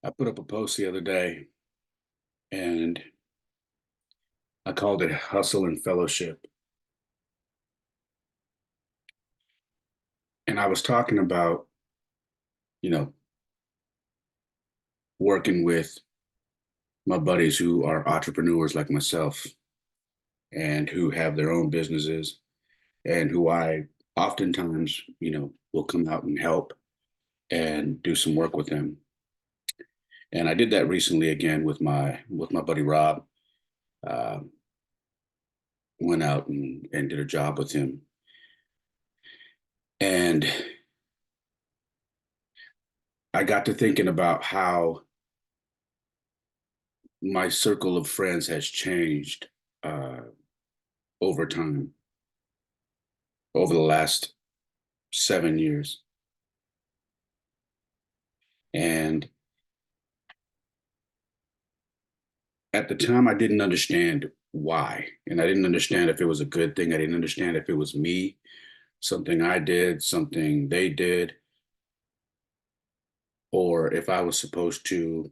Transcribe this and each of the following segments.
I put up a post the other day and I called it Hustle and Fellowship. And I was talking about, you know, working with my buddies who are entrepreneurs like myself and who have their own businesses and who I oftentimes, will come out and help and do some work with them. And I did that recently again with my buddy Rob. Uh, Went out and did a job with him. And I got to thinking about how my circle of friends has changed uh, over time, over the last 7 years. And at the time, I didn't understand why. And I didn't understand if it was a good thing. I didn't understand if it was me, something I did, something they did, or if I was supposed to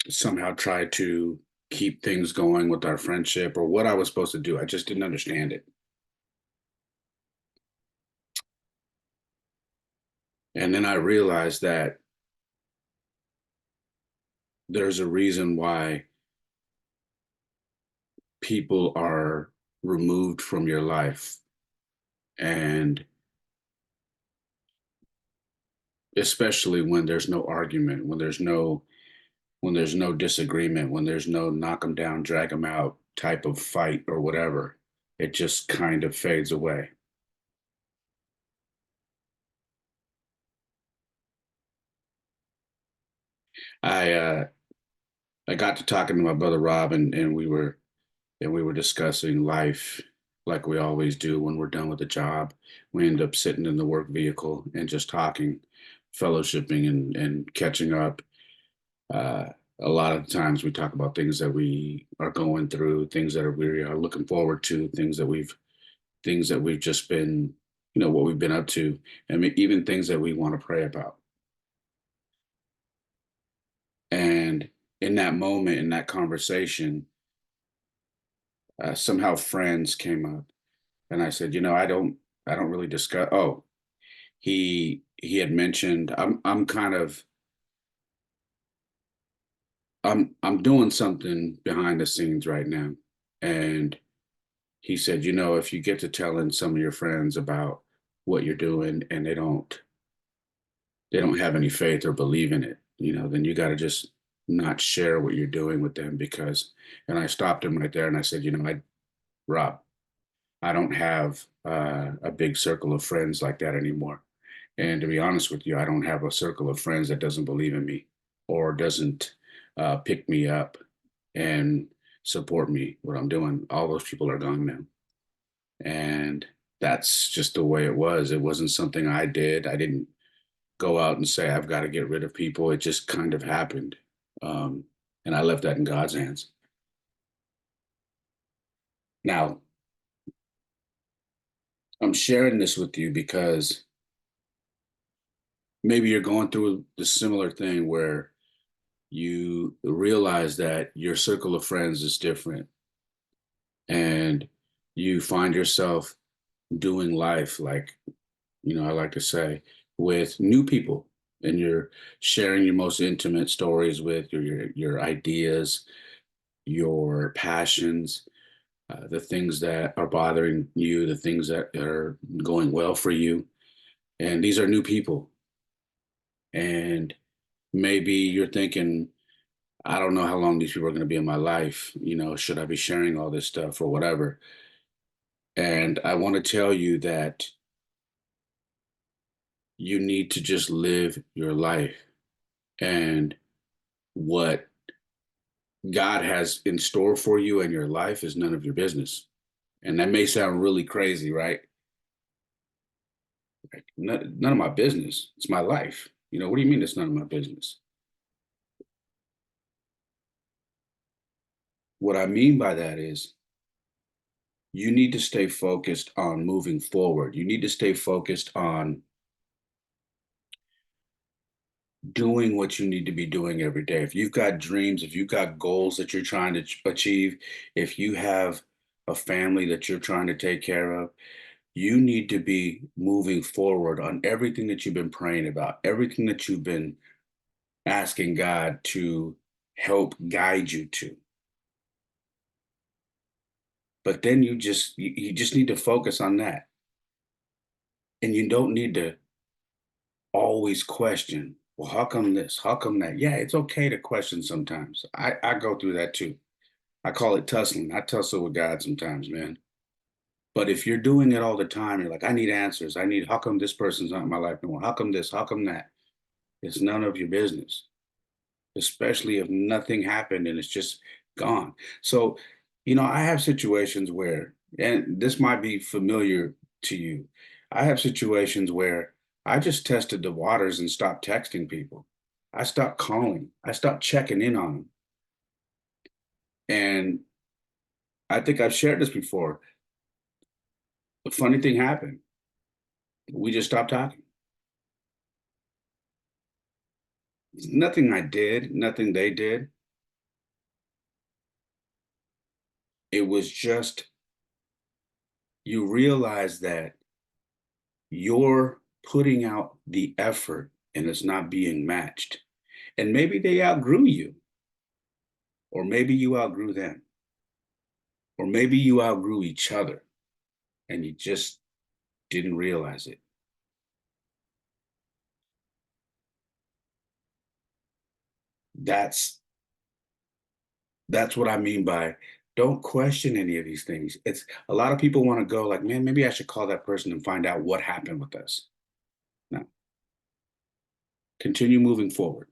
somehow try to keep things going with our friendship or what I was supposed to do. I just didn't understand it. And then I realized that there's a reason why people are removed from your life. And especially when there's no argument, when there's no disagreement, when there's no knock them down, drag them out type of fight or whatever, it just kind of fades away. I got to talking to my brother Rob, and we were discussing life like we always do when we're done with the job. We end up sitting in the work vehicle and just talking, fellowshipping, and catching up. Uh, a lot of times we talk about things that we are going through, things that we are looking forward to, things that we've just been, what we've been up to, and even things that we want to pray about. And in that moment, in that conversation, somehow friends came up, and I said, I don't really discuss. Oh, he had mentioned I'm kind of I'm doing something behind the scenes right now, and he said, if you get to telling some of your friends about what you're doing and they don't have any faith or believe in it, then you got to just not share what you're doing with them because. And I stopped him right there and I said, Rob, I don't have a big circle of friends like that anymore. And to be honest with you, I don't have a circle of friends that doesn't believe in me or doesn't pick me up and support me what I'm doing. All those people are gone now. And that's just the way it was. It wasn't something I did. I didn't go out and say, I've got to get rid of people. It just kind of happened. Um, and I left that in God's hands. Now, I'm sharing this with you because maybe you're going through the similar thing where you realize that your circle of friends is different and you find yourself doing life like, I like to say, with new people, and you're sharing your most intimate stories with your ideas, your passions, the things that are bothering you, the things that are going well for you. And these are new people. And maybe you're thinking, I don't know how long these people are going to be in my life. Should I be sharing all this stuff or whatever? And I want to tell you that you need to just live your life. And what God has in store for you and your life is none of your business. And that may sound really crazy, right? Like, none of my business. It's my life. What do you mean it's none of my business? What I mean by that is you need to stay focused on moving forward. You need to stay focused on doing what you need to be doing every day. If you've got dreams, if you've got goals that you're trying to achieve, if you have a family that you're trying to take care of, you need to be moving forward on everything that you've been praying about, everything that you've been asking God to help guide you to. But then you just need to focus on that. And you don't need to always question, well, how come this? How come that? Yeah, it's okay to question sometimes. I go through that too. I call it tussling. I tussle with God sometimes, man. But if you're doing it all the time, you're like, I need answers. I need, how come this person's not in my life anymore? How come this? How come that? It's none of your business, especially if nothing happened and it's just gone. So, I have situations where, and this might be familiar to you, I have situations where I just tested the waters and stopped texting people. I stopped calling. I stopped checking in on them. And I think I've shared this before. The funny thing happened. We just stopped talking. Nothing I did, nothing they did. It was just, you realize that you're putting out the effort and it's not being matched. And maybe they outgrew you, or maybe you outgrew them, or maybe you outgrew each other and you just didn't realize it. That's that's what I mean by, don't question any of these things. It's a lot of people want to go like, man, maybe I should call that person and find out what happened with us. No, continue moving forward.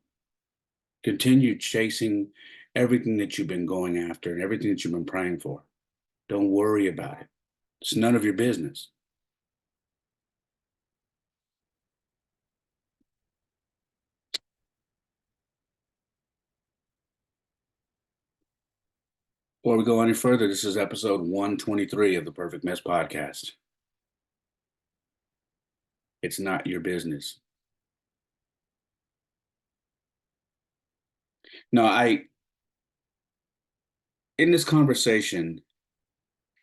Continue chasing everything that you've been going after and everything that you've been praying for. Don't worry about it. It's none of your business. Before we go any further, this is episode 123 of the Perfect Mess podcast. It's not your business. No, in this conversation,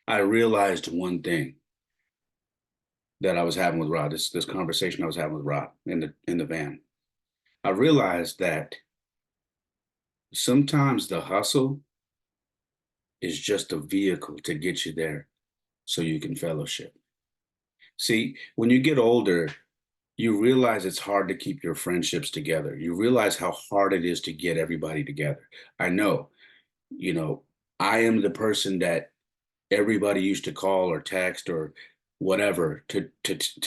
I realized one thing that I was having with Rod, this conversation I was having with Rod in the van. I realized that sometimes the hustle is just a vehicle to get you there so you can fellowship. See, when you get older, you realize it's hard to keep your friendships together. You realize how hard it is to get everybody together. I know, you know, I am the person that everybody used to call or text or whatever to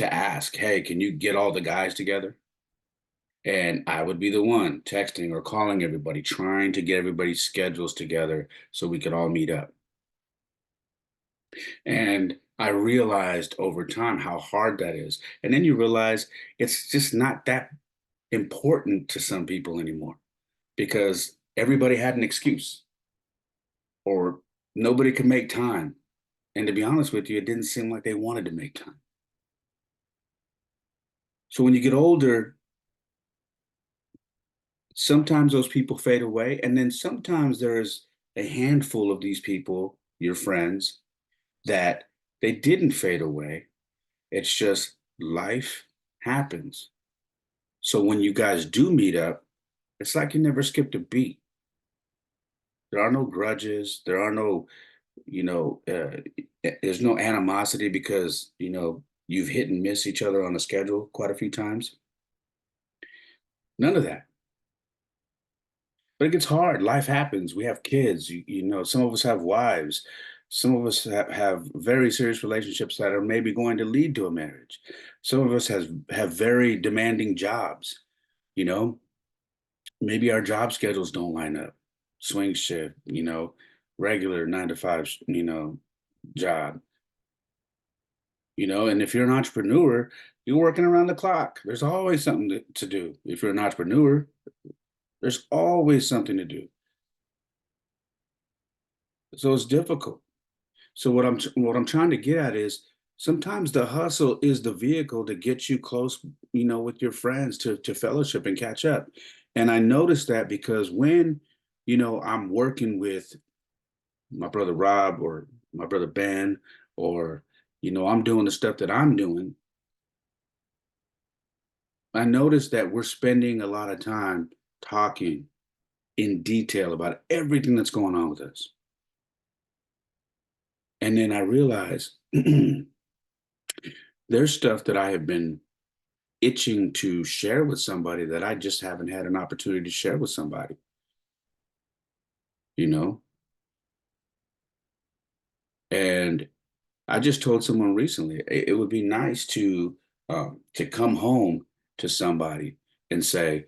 ask, hey, can you get all the guys together? And I would be the one texting or calling everybody, trying to get everybody's schedules together so we could all meet up. And I realized over time how hard that is. And then you realize it's just not that important to some people anymore because everybody had an excuse or nobody could make time. And to be honest with you, it didn't seem like they wanted to make time. So when you get older, sometimes those people fade away. And then sometimes there's a handful of these people, your friends, that they didn't fade away. It's just life happens. So when you guys do meet up, it's like you never skipped a beat. There are no grudges. There are no, there's no animosity because, you've hit and miss each other on the schedule quite a few times. None of that. But it gets hard. Life happens. We have kids. Some of us have wives. Some of us have very serious relationships that are maybe going to lead to a marriage. Some of us have very demanding jobs. You know, maybe our job schedules don't line up. Swing shift, regular 9 to 5, job. And if you're an entrepreneur, you're working around the clock. There's always something to do. If you're an entrepreneur, there's always something to do. So it's difficult. So what I'm trying to get at is Sometimes the hustle is the vehicle to get you close, with your friends to fellowship and catch up. And I noticed that because when, I'm working with my brother Rob or my brother Ben, or, I'm doing the stuff that I'm doing, I noticed that we're spending a lot of time talking in detail about everything that's going on with us. And then I realized there's stuff that I have been itching to share with somebody that I just haven't had an opportunity to share with somebody, you know? And I just told someone recently, it would be nice to come home to somebody and say,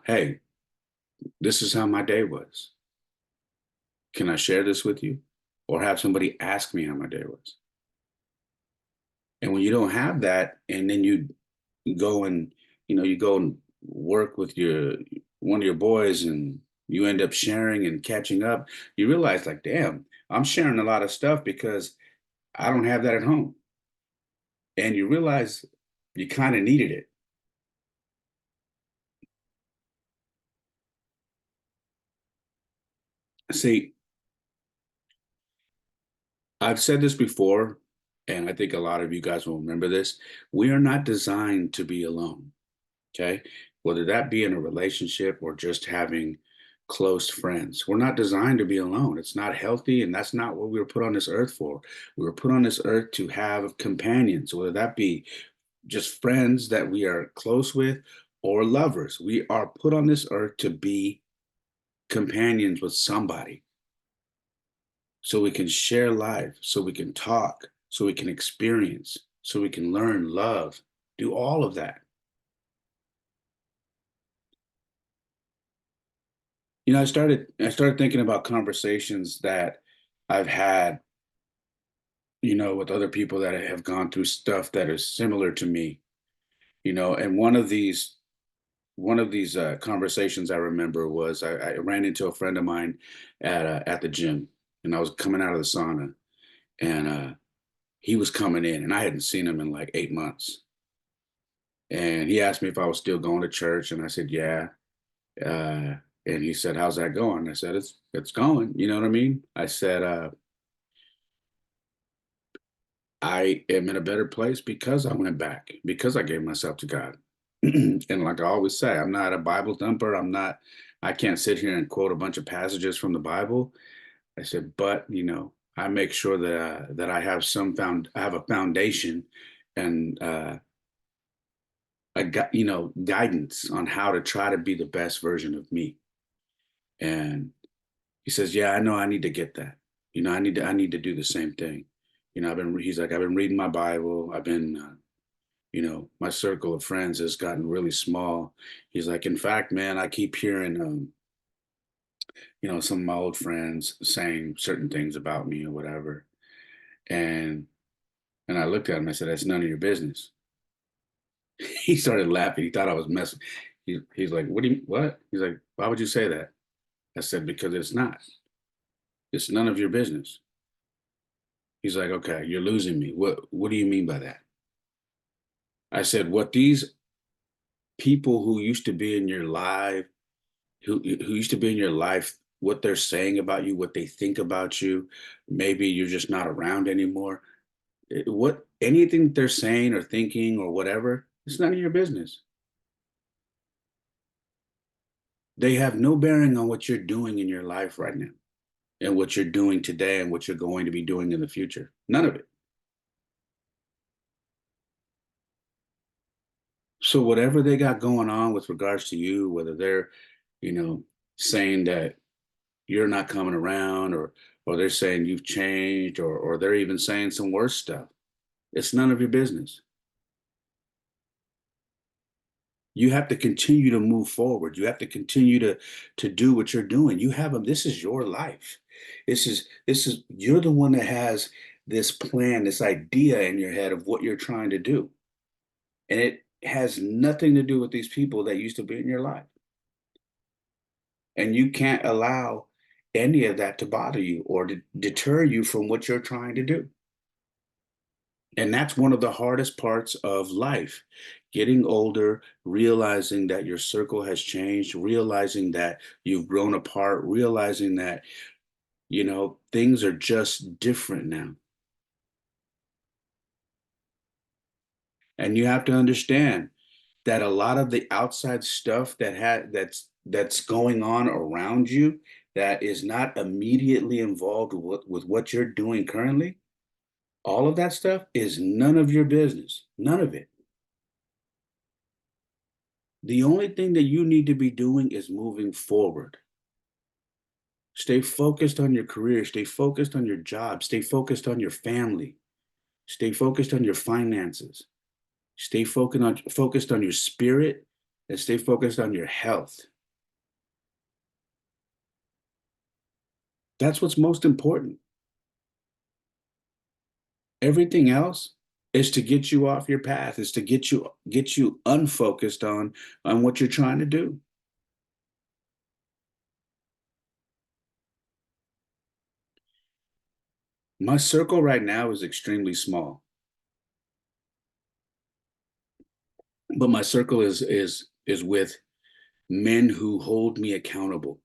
hey, this is how my day was. Can I share this with you? Or have somebody ask me how my day was. And when you don't have that, and then go and you go and work with your one of your boys, and you end up sharing and catching up, you realize like, damn, I'm sharing a lot of stuff because I don't have that at home. And you realize you kind of needed it. See, I've said this before, and I think a lot of you guys will remember this. We are not designed to be alone. Okay. Whether that be in a relationship or just having close friends, we're not designed to be alone. It's not healthy. And that's not what we were put on this earth for. We were put on this earth to have companions, whether that be just friends that we are close with or lovers. We are put on this earth to be companions with somebody so we can share life, so we can talk, so we can experience, so we can learn, love, do all of that. I started thinking about conversations that I've had, with other people that have gone through stuff that is similar to me, and one of these conversations I remember was I ran into a friend of mine at the gym, and I was coming out of the sauna, and he was coming in, and I hadn't seen him in like 8 months, and he asked me if I was still going to church, and I said yeah, and he said, "How's that going?" I said, "It's going." You know what I mean? I said, I am in a better place because I went back, because I gave myself to God. And like I always say, I'm not a Bible thumper. I can't sit here and quote a bunch of passages from the Bible. I said, but I make sure that I have I have a foundation and guidance on how to try to be the best version of me. And he says, yeah, I know I need to get that. I need to do the same thing. He's like, I've been reading my Bible. My circle of friends has gotten really small. He's like, in fact, man, I keep hearing, some of my old friends saying certain things about me or whatever. And and I looked at him. I said, that's none of your business. He started laughing. He thought I was messing. He's like, what? He's like, why would you say that? I said, because it's not. It's none of your business. He's like, okay, you're losing me. What do you mean by that? I said, what these people who used to be in your life, who used to be in your life, what they're saying about you, what they think about you, maybe you're just not around anymore. What anything they're saying or thinking or whatever, it's none of your business. They have no bearing on what you're doing in your life right now and what you're doing today and what you're going to be doing in the future. None of it. So whatever they got going on with regards to you, whether they're, you know, saying that you're not coming around, or they're saying you've changed, or they're even saying some worse stuff, it's none of your business. You have to continue to move forward. You have to continue to do what you're doing. This is your life. This is you're the one that has this plan, this idea in your head of what you're trying to do. And it has nothing to do with these people that used to be in your life. And you can't allow any of that to bother you or to deter you from what you're trying to do. And that's one of the hardest parts of life. Getting older, realizing that your circle has changed, realizing that you've grown apart, realizing that, things are just different now. And you have to understand that a lot of the outside stuff that's going on around you that is not immediately involved with what you're doing currently, all of that stuff is none of your business. None of it. The only thing that you need to be doing is moving forward. Stay focused on your career, stay focused on your job, stay focused on your family, stay focused on your finances, stay focused on your spirit, and stay focused on your health. That's what's most important. Everything else is to get you off your path, is to get you unfocused on what you're trying to do. My circle right now is extremely small, but my circle is with men who hold me accountable,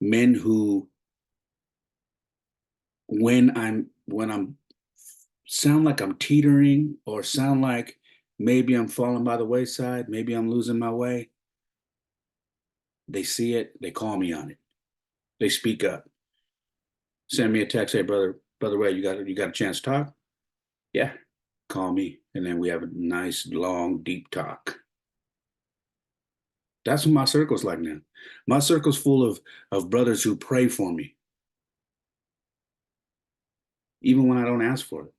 men who, when I'm sound like I'm teetering, or sound like maybe I'm falling by the wayside, maybe I'm losing my way, they see it, they call me on it, they speak up, send me a text, hey brother Ray, you got a chance to talk? Yeah, call me, and then we have a nice long deep talk. That's what my circle's like now. My circle's full of brothers who pray for me, even when I don't ask for it.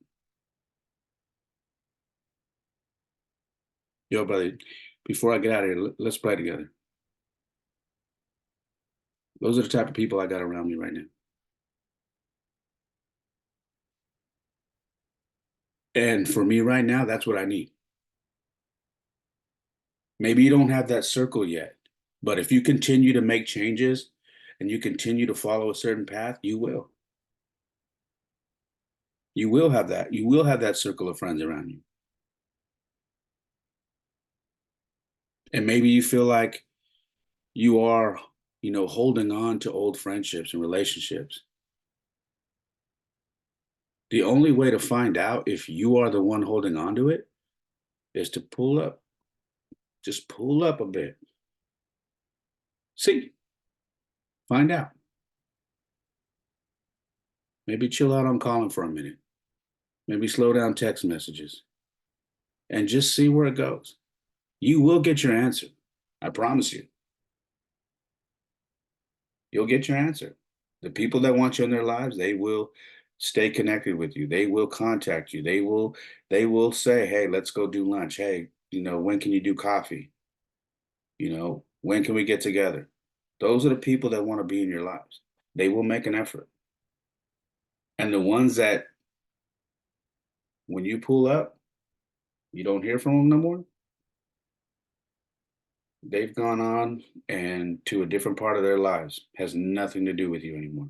Yo, brother, before I get out of here, let's pray together. Those are the type of people I got around me right now. And for me right now, that's what I need. Maybe you don't have that circle yet, but if you continue to make changes and you continue to follow a certain path, you will. You will have that. You will have that circle of friends around you. And maybe you feel like you are, holding on to old friendships and relationships. The only way to find out if you are the one holding on to it is to pull up. Just pull up a bit. See, find out. Maybe chill out on calling for a minute. Maybe slow down text messages and just see where it goes. You will get your answer. I promise you. You'll get your answer. The people that want you in their lives, they will stay connected with you. They will contact you. They will say, "Hey, let's go do lunch. Hey, when can you do coffee? When can we get together?" Those are the people that want to be in your lives. They will make an effort. And the ones that, when you pull up, you don't hear from them no more, they've gone on and to a different part of their lives. Has nothing to do with you anymore.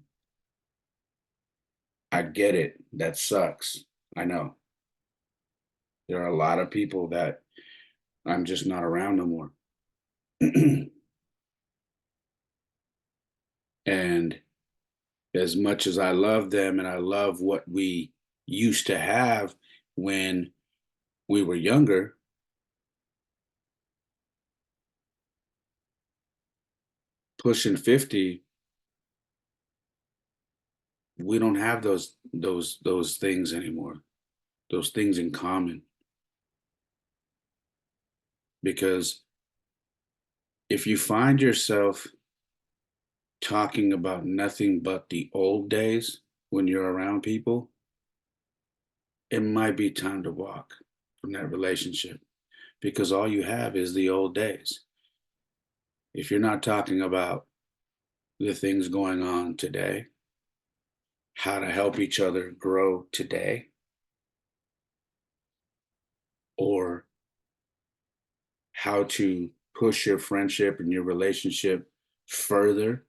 I get it. That sucks. I know. There are a lot of people that I'm just not around no more. And as much as I love them and I love what we used to have when we were younger, pushing 50, we don't have those things anymore. Those things in common. Because if you find yourself talking about nothing but the old days when you're around people, it might be time to walk from that relationship, because all you have is the old days. If you're not talking about the things going on today, how to help each other grow today, or how to push your friendship and your relationship further,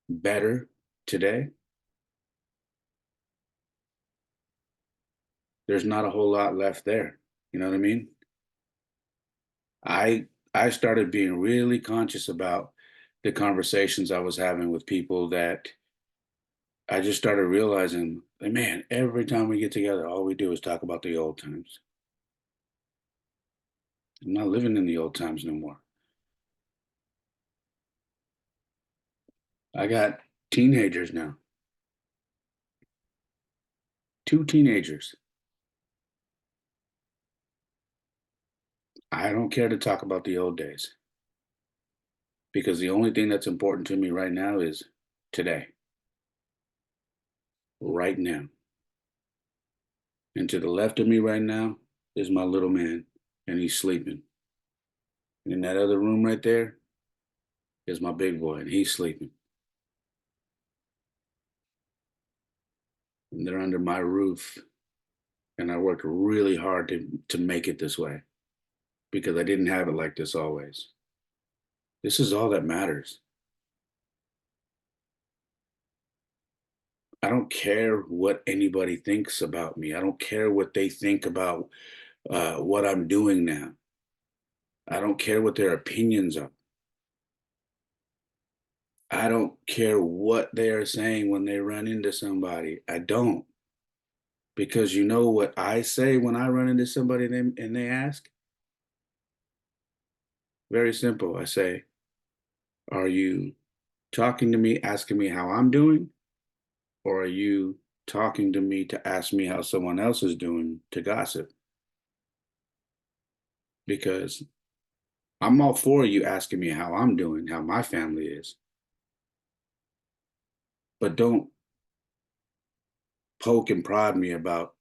better today, there's not a whole lot left there. You know what I mean? I started being really conscious about the conversations I was having with people that I just started realizing, like, man, every time we get together, all we do is talk about the old times. I'm not living in the old times no more. I got teenagers now, two teenagers. I don't care to talk about the old days because the only thing that's important to me right now is today, right now. And to the left of me right now is my little man, and he's sleeping. And in that other room right there is my big boy, and he's sleeping. And they're under my roof. And I worked really hard to make it this way because I didn't have it like this always. This is all that matters. I don't care what anybody thinks about me. I don't care what they think about what I'm doing now. I don't care what their opinions are. I don't care what they are saying when they run into somebody. I don't. Because you know what I say when I run into somebody and they ask? Very simple. I say, are you talking to me, asking me how I'm doing? Or are you talking to me to ask me how someone else is doing to gossip? Because I'm all for you asking me how I'm doing, how my family is, but don't poke and prod me about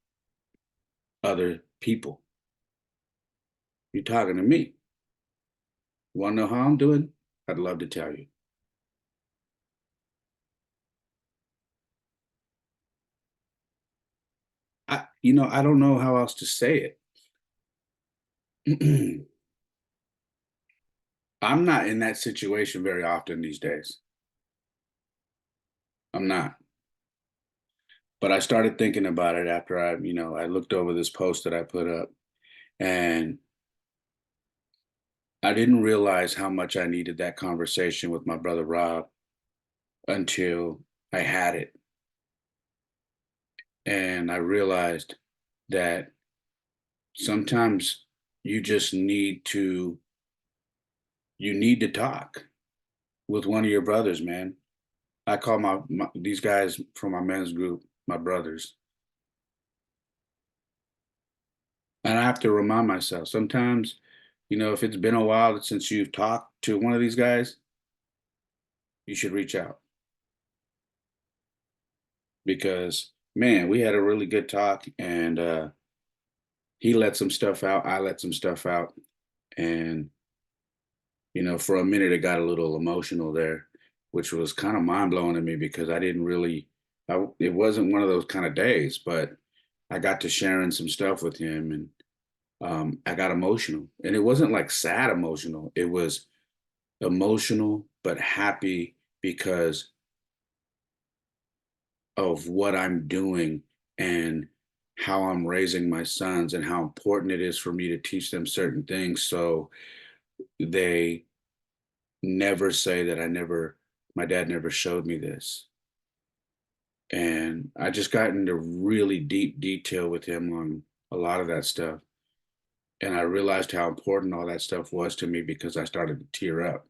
other people. You're talking to me. Want to know how I'm doing? I'd love to tell you. I don't know how else to say it. I'm not in that situation very often these days. I'm not. But I started thinking about it after I looked over this post that I put up, and I didn't realize how much I needed that conversation with my brother Rob until I had it. And I realized that sometimes you just need to talk with one of your brothers, man. I call these guys from my men's group my brothers. And I have to remind myself sometimes, if it's been a while since you've talked to one of these guys, you should reach out because, man, we had a really good talk, and he let some stuff out. I let some stuff out. And, for a minute, it got a little emotional there, which was kind of mind blowing to me because I didn't really, it wasn't one of those kind of days, but I got to sharing some stuff with him, and I got emotional. And it wasn't like sad emotional, it was emotional but happy because of what I'm doing and how I'm raising my sons and how important it is for me to teach them certain things so they never say that my dad never showed me this. And I just got into really deep detail with him on a lot of that stuff. And I realized how important all that stuff was to me because I started to tear up.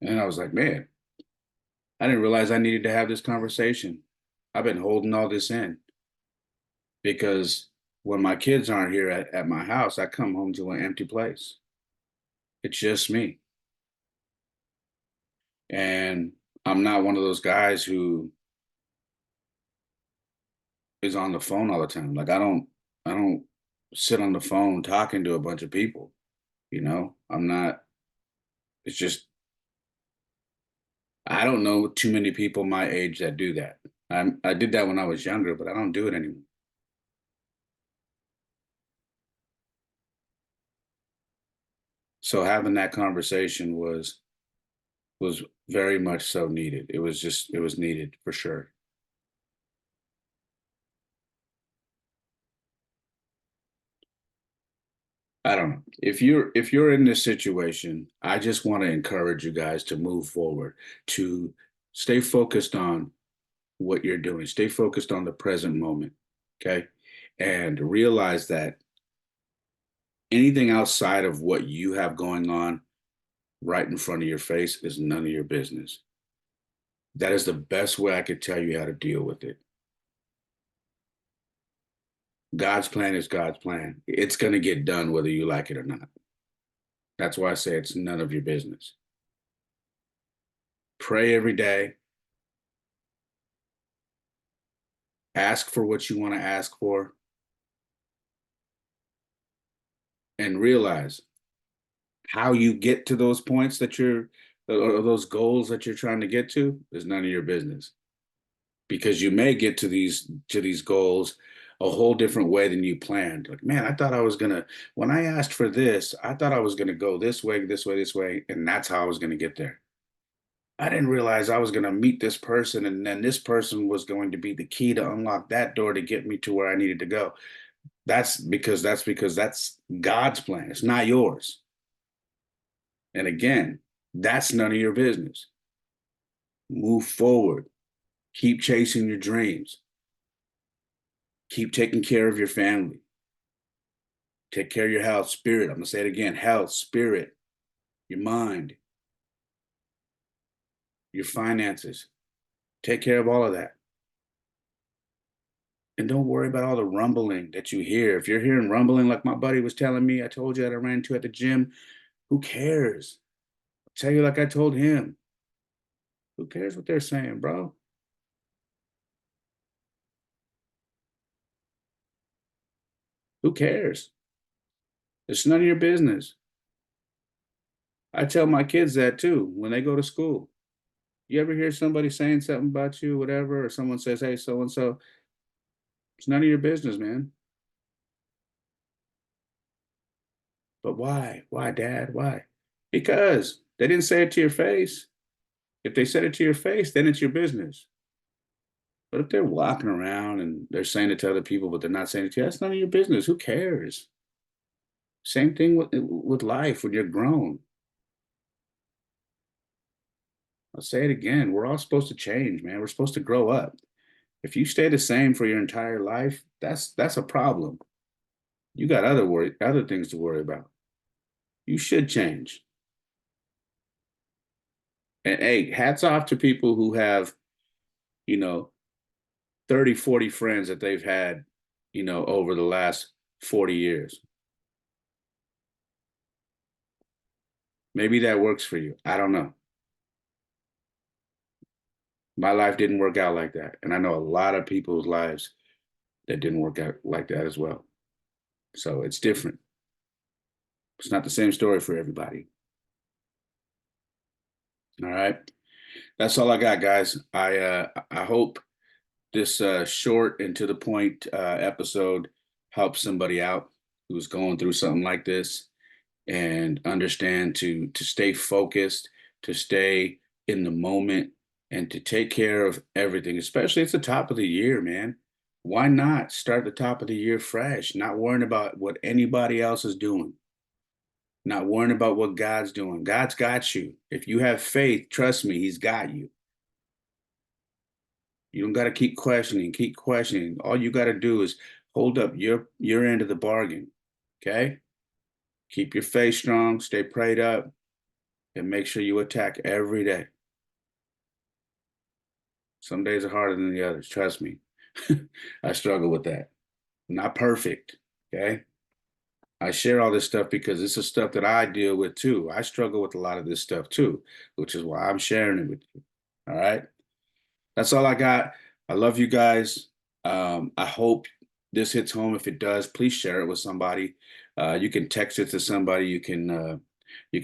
And I was like, man, I didn't realize I needed to have this conversation. I've been holding all this in because when my kids aren't here at my house, I come home to an empty place. It's just me. And I'm not one of those guys who is on the phone all the time. Like I don't sit on the phone talking to a bunch of people, I'm not it's just I don't know too many people my age that do that. I did that when I was younger, but I don't do it anymore. So having that conversation was very much so needed. It was needed for sure. I don't know. If you're in this situation, I just want to encourage you guys to move forward, to stay focused on what you're doing. Stay focused on the present moment. Okay. And realize that anything outside of what you have going on right in front of your face is none of your business. That is the best way I could tell you how to deal with it. God's plan is God's plan. It's going to get done whether you like it or not. That's why I say it's none of your business. Pray every day. Ask for what you want to ask for. And realize how you get to those points that or those goals that you're trying to get to is none of your business. Because you may get to these goals a whole different way than you planned. Like, man, I thought I was gonna, when I asked for this, I thought I was gonna go this way, this way, this way, and that's how I was gonna get there. I didn't realize I was gonna meet this person, and then this person was going to be the key to unlock that door to get me to where I needed to go. That's God's plan. It's not yours. And again, that's none of your business. Move forward. Keep chasing your dreams. Keep taking care of your family. Take care of your health, spirit. I'm going to say it again, health, spirit, your mind, your finances. Take care of all of that. And don't worry about all the rumbling that you hear. If you're hearing rumbling, like my buddy was telling me, I told you that I ran into at the gym, who cares? I'll tell you, like I told him, who cares what they're saying, bro? Who cares? It's none of your business. I tell my kids that too when they go to school. You ever hear somebody saying something about you, whatever, or someone says, hey, so and so, it's none of your business, man. But why? Why, dad? Why? Because they didn't say it to your face. If they said it to your face, then it's your business. But if they're walking around and they're saying it to other people, but they're not saying it to you, that's none of your business. Who cares? Same thing with life when you're grown. I'll say it again. We're all supposed to change, man. We're supposed to grow up. If you stay the same for your entire life, that's a problem. You got other things to worry about. You should change. And hey, hats off to people who have, you know, 30, 40 friends that they've had, over the last 40 years. Maybe that works for you. I don't know. My life didn't work out like that. And I know a lot of people's lives that didn't work out like that as well. So it's different. It's not the same story for everybody. All right. That's all I got, guys. I hope this short and to the point episode helps somebody out who's going through something like this, and understand to stay focused, to stay in the moment, and to take care of everything. Especially it's the top of the year, man. Why not start the top of the year fresh, not worrying about what anybody else is doing, not worrying about what God's doing. God's got you. If you have faith, trust me, He's got you. You don't got to keep questioning, keep questioning. All you got to do is hold up your end of the bargain. Okay? Keep your faith strong, stay prayed up, and make sure you attack every day. Some days are harder than the others, trust me. I struggle with that. I'm not perfect, okay? I share all this stuff because this is stuff that I deal with too. I struggle with a lot of this stuff too, which is why I'm sharing it with you. All right? That's all I got. I love you guys. I hope this hits home. If it does, please share it with somebody. You can text it to somebody. You can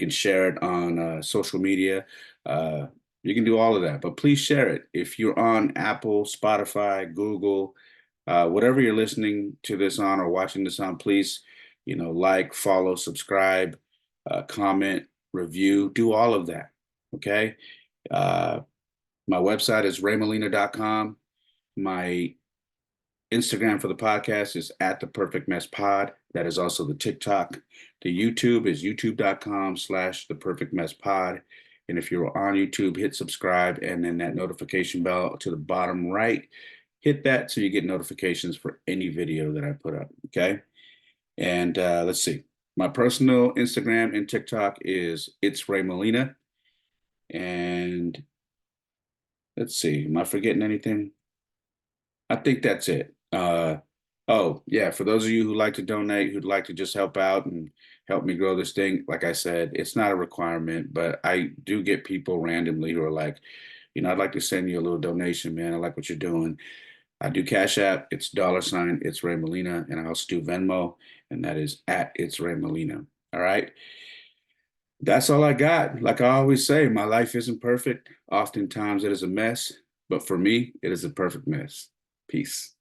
share it on social media. Uh, you can do all of that, but please share it. If you're on Apple, Spotify, Google, whatever you're listening to this on or watching this on, please, like, follow, subscribe, comment, review, do all of that. Okay. Uh, my website is raymolina.com. My Instagram for the podcast is at the Perfect Mess Pod. That is also the TikTok. The YouTube is youtube.com/theperfectmesspod. And if you're on YouTube, hit subscribe and then that notification bell to the bottom right, hit that so you get notifications for any video that I put up. Okay. And let's see. My personal Instagram and TikTok is It's Ray Molina. And let's see. Am I forgetting anything? I think that's it. Oh, yeah, for those of you who like to donate, who'd like to just help out and help me grow this thing, like I said, it's not a requirement, but I do get people randomly who are like, I'd like to send you a little donation, man. I like what you're doing. I do Cash App. It's $ It's Ray Molina. And I also do Venmo, and that is at It's Ray Molina. All right. That's all I got. Like I always say, my life isn't perfect. Oftentimes it is a mess, but for me, it is a perfect mess. Peace.